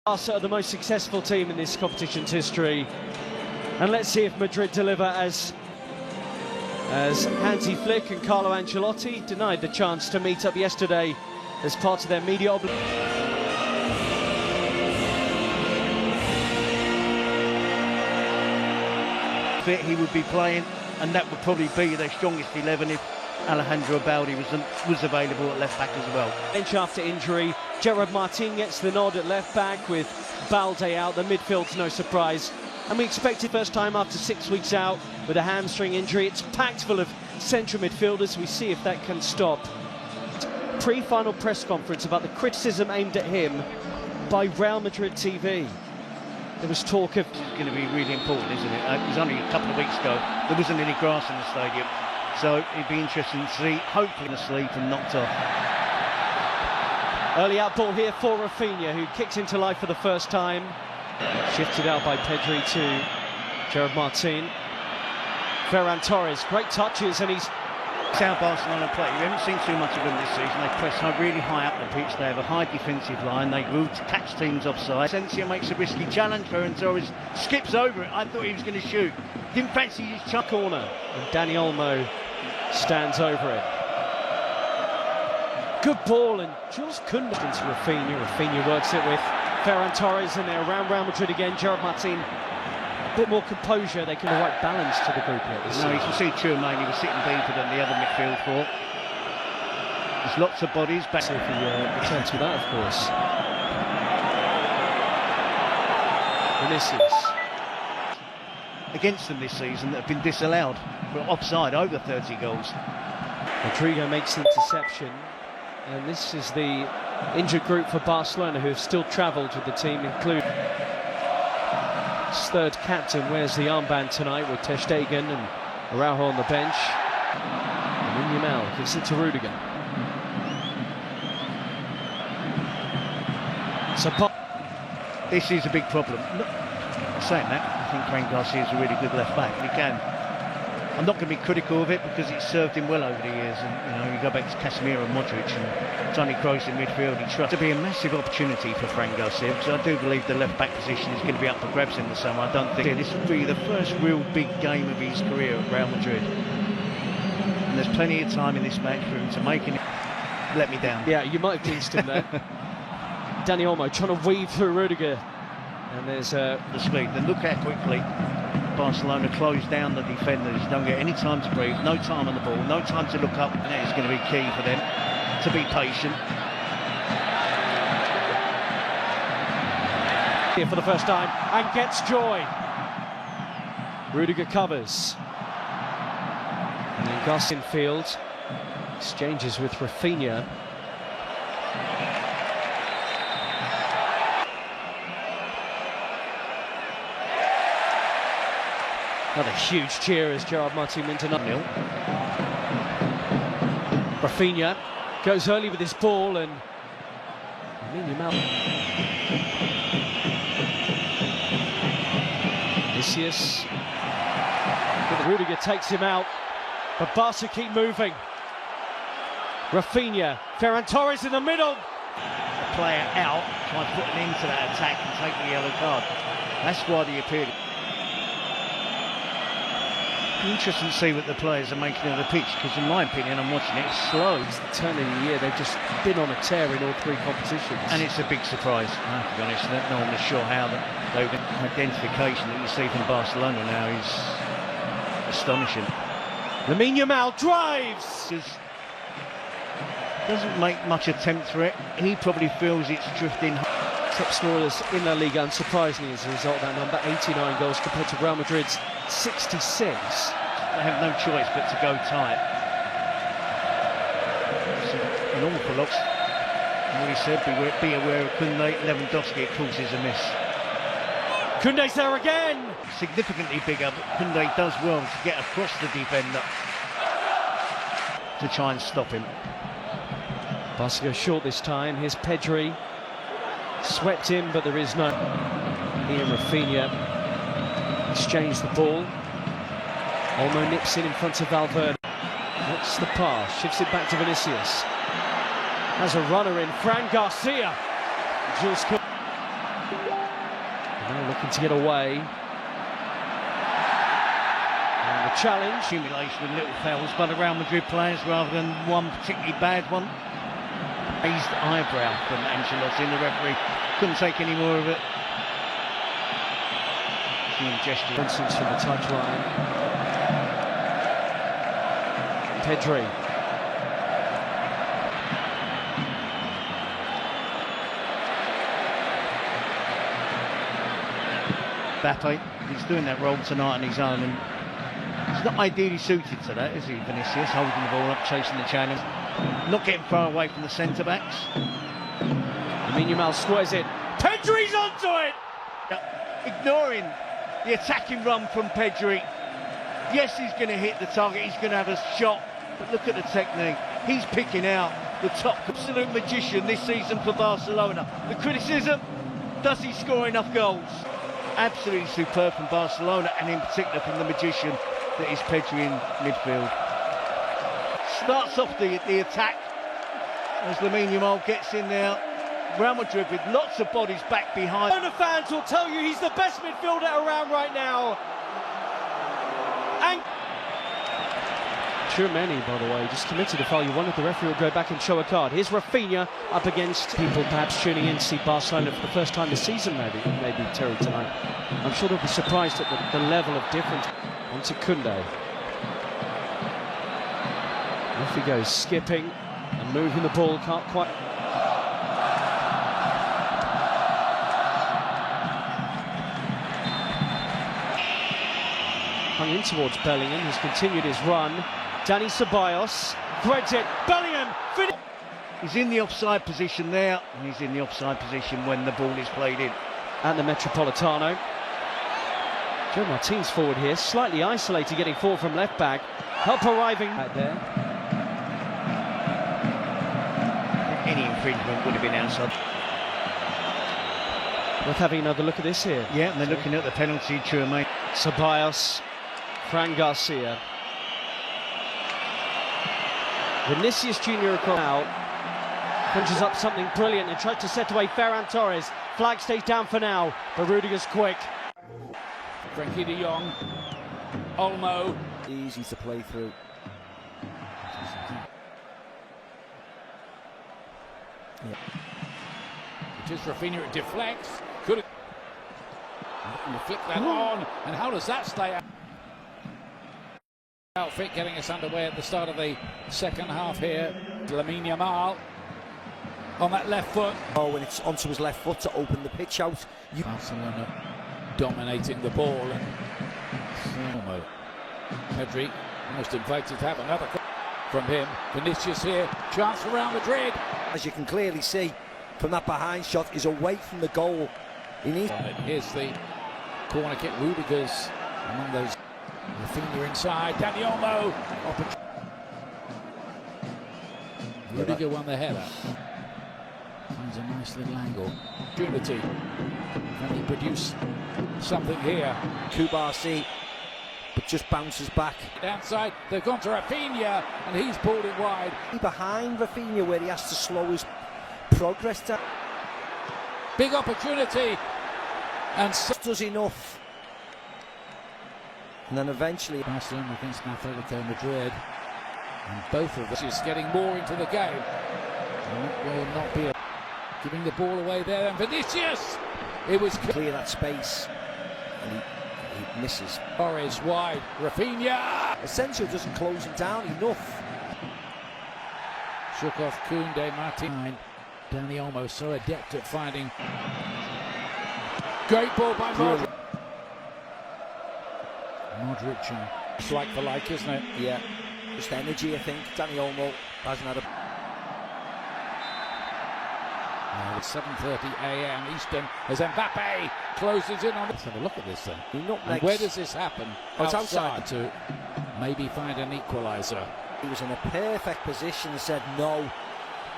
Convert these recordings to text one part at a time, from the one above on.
Barca are the most successful team in this competition's history, and let's see if Madrid deliver as Hansi Flick and Carlo Ancelotti denied the chance to meet up yesterday as part of their media obligation. He would be playing, and that would probably be their strongest 11 if Alejandro Balde was available at left back as well. Bench after injury, Gerard Martin gets the nod at left back with Balde out. The midfield's no surprise, and we expected first time after 6 weeks out with a hamstring injury. It's packed full of central midfielders. We see if that can stop. Pre-final press conference about the criticism aimed at him by Real Madrid TV. There was talk of... It's going to be really important, isn't it? It was only a couple of weeks ago. There wasn't any grass in the stadium. So it'd be interesting to see, hopefully asleep and knocked off. Early out ball here for Rafinha, who kicks into life for the first time. Shifted out by Pedri to Gerard Martin. Ferran Torres, great touches, and he's... It's how Barcelona play. We haven't seen too much of them this season. They press really high up the pitch. They have a high defensive line. They will catch teams offside. Asensio makes a risky challenge. Ferran Torres skips over it. I thought he was going to shoot. Didn't fancy his chuck corner. And Dani Olmo stands over it. Good ball, and Jules couldn't get into Rafinha. Rafinha works it with Ferran Torres, and they're around Real Madrid again. Gerard Martin, a bit more composure. They can have the right balance to the group here. No, you can see Tchouameni was sitting deeper than the other midfield four. There's lots of bodies back. See if he returns with that, of course. Vinicius. Against them this season that have been disallowed for offside over 30 goals. Rodrigo makes the interception, and this is the injured group for Barcelona who have still travelled with the team, including his third captain wears the armband tonight with Ter Stegen and Araujo on the bench. And Yamal gives it to Rudiger. So this is a big problem. Saying that, I think Fran Garcia is a really good left back. I'm not going to be critical of it because it's served him well over the years. And you go back to Casemiro and Modric and Toni Kroos in midfield. He trusts to be a massive opportunity for Fran Garcia, because I do believe the left back position is going to be up for grabs in the summer. I don't think this will be the first real big game of his career at Real Madrid. And there's plenty of time in this match for him to make it. Let me down. Yeah, you might have jinxed him there. Dani Olmo trying to weave through Rudiger. And there's the speed. Then look how quickly Barcelona close down the defenders. Don't get any time to breathe, no time on the ball, no time to look up. And that is going to be key for them to be patient. Here for the first time and gets joy. Rudiger covers. And then Garcia in field exchanges with Rafinha. Another huge cheer as Gerard Martin went to 0-0. Rafinha goes early with his ball, and Vinicius. Rudiger takes him out, but Barca keep moving. Rafinha, Ferran Torres in the middle. The player out, trying to put an end to that attack and take the yellow card. That's why they appeared. Interesting to see what the players are making of the pitch, because in my opinion, I'm watching it, it's slow. It's the turn of the year. They've just been on a tear in all three competitions. And it's a big surprise, to be honest. No one is sure how the identification that you see from Barcelona now is astonishing. Lamine Yamal drives! Doesn't make much attempt for it. He probably feels it's drifting. Top scorers in La Liga, unsurprisingly as a result of that number, 89 goals compared to Real Madrid's 66. They have no choice but to go tight. It's an awful lot. And we said, be aware of Koundé. Lewandowski, of course, is a miss. Koundé's there again! Significantly bigger, but Koundé does well to get across the defender to try and stop him. Barca goes short this time. Here's Pedri. Swept in, but there is no. Here Rafinha exchange the ball. Olmo nips in front of Valverde. What's the pass? Shifts it back to Vinicius. Has a runner in, Fran Garcia. Jules Now looking to get away. And the challenge. Accumulation of little fouls by the Real Madrid players rather than one particularly bad one. Raised eyebrow from Ancelotti, and the referee couldn't take any more of it. Gesture. Nonsense from the touchline. Pedri. Mbappe, he's doing that role tonight on his own, and he's not ideally suited to that, is he, Vinicius? Holding the ball up, chasing the challenge, not getting far away from the centre-backs. Lamine Yamal squares it. Pedri's onto it! Ignoring the attacking run from Pedri. Yes, he's going to hit the target, he's going to have a shot, but look at the technique. He's picking out the top absolute magician this season for Barcelona. The criticism, does he score enough goals? Absolutely superb from Barcelona, and in particular from the magician that is Pedri in midfield. Starts off the attack as Lamine Yamal gets in there. Real Madrid with lots of bodies back behind. The fans will tell you he's the best midfielder around right now. And Tchouameni, by the way, just committed a foul. You wondered the referee would go back and show a card. Here's Rafinha up against people perhaps tuning in to see Barcelona for the first time this season, maybe Terry tonight. I'm sure they'll be surprised at the level of difference. On to Koundé. Off he goes, skipping and moving the ball, can't quite. Hung in towards Bellingham, who's continued his run. Dani Ceballos threads it. Bellingham finish. He's in the offside position there, and he's in the offside position when the ball is played in. And the Metropolitano. Joe Martin's forward here, slightly isolated, getting forward from left back. Help arriving back there. Any infringement would have been outside. Worth having another look at this here. Yeah, and they're looking at the penalty, Tchouameni. Ceballos, Fran Garcia. Vinicius Junior out, punches up something brilliant and tries to set away Ferran Torres. Flag stays down for now, but Rudiger's quick. Frenkie de Jong, Olmo. Easy to play through. Yeah. It is Rafinha, it deflects. Could have flick that on, and how does that stay out? Outfit getting us underway at the start of the second half here. Lamine Yamal on that left foot. Oh, when it's onto his left foot to open the pitch out. Barcelona dominating the ball, and Pedri almost invited to have another from him. Vinicius here, chance for Real Madrid. As you can clearly see from that behind shot, is away from the goal. Here's the corner kick. Rudiger's among those. Rafinha inside, Dani Olmo. Rudiger won the header. Finds a nice little angle. Opportunity. Can he produce something here? Kubarsi, but just bounces back. Outside, they've gone to Rafinha, and he's pulled it wide. Behind Rafinha, where he has to slow his progress down. Big opportunity, and does enough. And then eventually Barcelona against Atletico Madrid, and both of them is getting more into the game. And it will not be giving the ball away there. And Vinicius, it was clear that space, and he misses. Torres wide, Rafinha. Asensio doesn't close him down enough. Shook off Koundé, Martin. Dani Olmo so adept at finding. Great ball by Modric. Modric, it's like for like, isn't it? Yeah, just energy, I think. Dani Olmo hasn't had a... Now it's 7:30 a.m. Eastern as Mbappe closes in on. Let's have a look at this thing. And where does this happen? It's outside to maybe find an equaliser. He was in a perfect position and said no.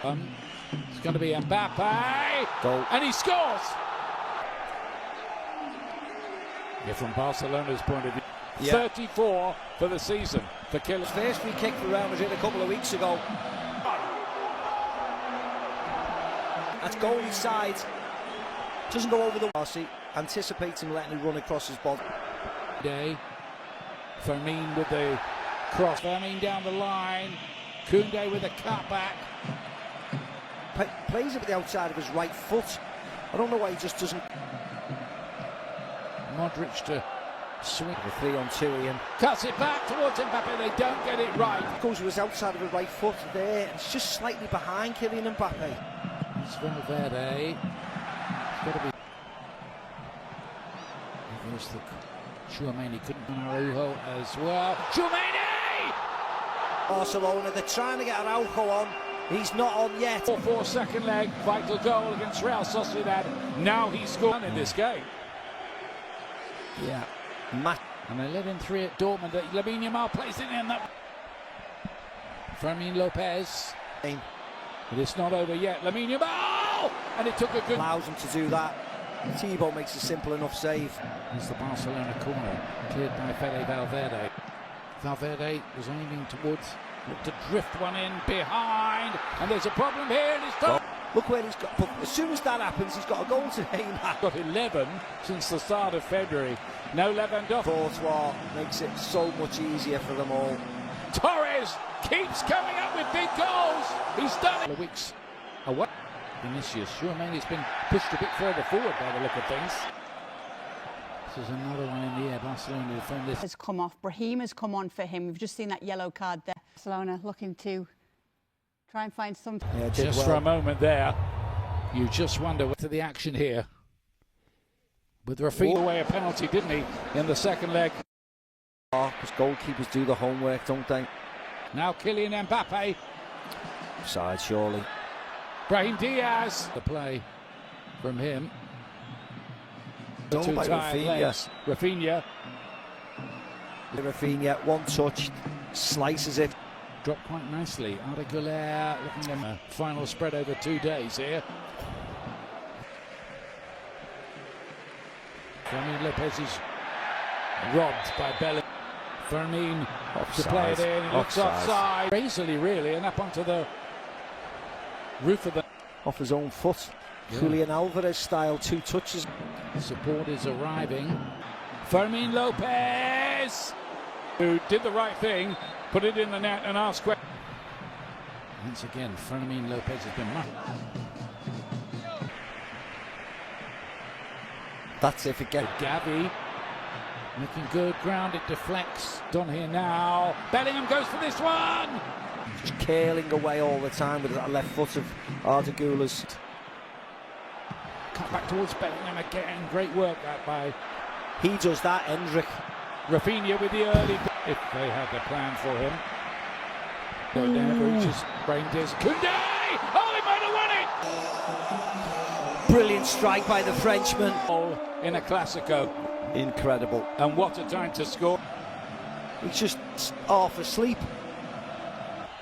It's going to be Mbappe. Goal. And he scores. Yeah, from Barcelona's point of view. Yeah. 34 for the season for Killers. First free kick for Real Madrid a couple of weeks ago. That's goal inside. Doesn't go over the Barsi. anticipates him letting him run across his body. Day. Fermin with the cross. Fermin down the line. Koundé with a cutback. Plays it with the outside of his right foot. I don't know why he just doesn't. Modric to swing. The 3-on-2 Ian. Cuts it back towards Mbappe. They don't get it right. Goes with his outside of his right foot there. It's just slightly behind Kylian Mbappe. It's Valverde. It's got to be. There's the Tchouaméni couldn't run Araujo as well. Tchouaméni! Barcelona, they're trying to get Araujo on. He's not on yet. 4-4 second leg, vital goal against Real Sociedad. Now he's scored in this game. Yeah. And they let in 3 at Dortmund. Lamine Yamal plays it in. Fermin Lopez. But it's not over yet. Lamine Yamal! And it took a good... Allows him to do that. Thibaut makes a simple enough save. It's the Barcelona corner, cleared by Fede Valverde. Valverde was aiming towards, looked to drift one in behind, and there's a problem here, and it's done. Look where he's got, as soon as that happens, he's got a goal to aim at. Got 11 since the start of February. No Lewandowski. Courtois makes it so much easier for them all. Torres keeps coming up with big goals. He's done it. Weeks away. Vinicius, Tchouaméni's been pushed a bit further forward by the look of things. This is another one in the air. Barcelona defend this. Has come off. Brahim has come on for him. We've just seen that yellow card there. Barcelona looking to try and find something. Yeah, just for a moment there, you just wonder what's the action here. With Rafinha away a penalty, didn't he, in the second leg? Because goalkeepers do the homework, don't they? Now Kylian Mbappe. Side, surely. Brahim Diaz. The play from him. Done by Rafinha. Rafinha. Rafinha, one touch, slices it. Dropped quite nicely. Arda Güler looking at a final spread over 2 days here. Fermin Lopez is robbed by Bellingham. Fermin to play it in. He looks offside. Crazily, really, and up onto the roof of the... Off his own foot. Yeah. Julian Alvarez style, 2 touches. Support is arriving. Fermin Lopez, who did the right thing, put it in the net and asked questions. Once again, Fermin Lopez has been marked. That's if it gets. Gavi looking good, ground, it deflects. Done here now. Bellingham goes for this one. Just curling away all the time with that left foot of Arda Güler's. Cut back towards Bellingham again. Great work that by. He does that, Hendrick. Rafinha with the early. If they had the plan for him. Go down, reaches Rangers. Koundé! Oh, he might have won it! Brilliant strike by the Frenchman. Oh, in a Classico. Incredible. And what a time to score. He's just half asleep.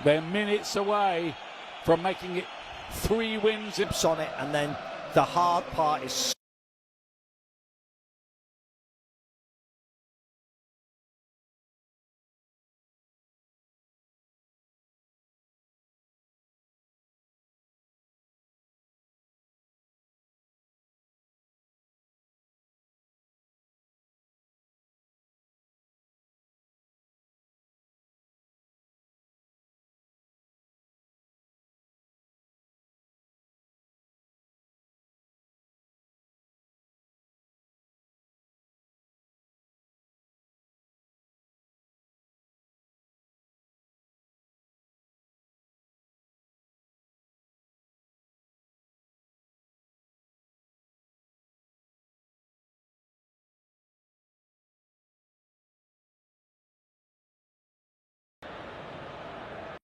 They're minutes away from making it 3 wins. On it, and then the hard part is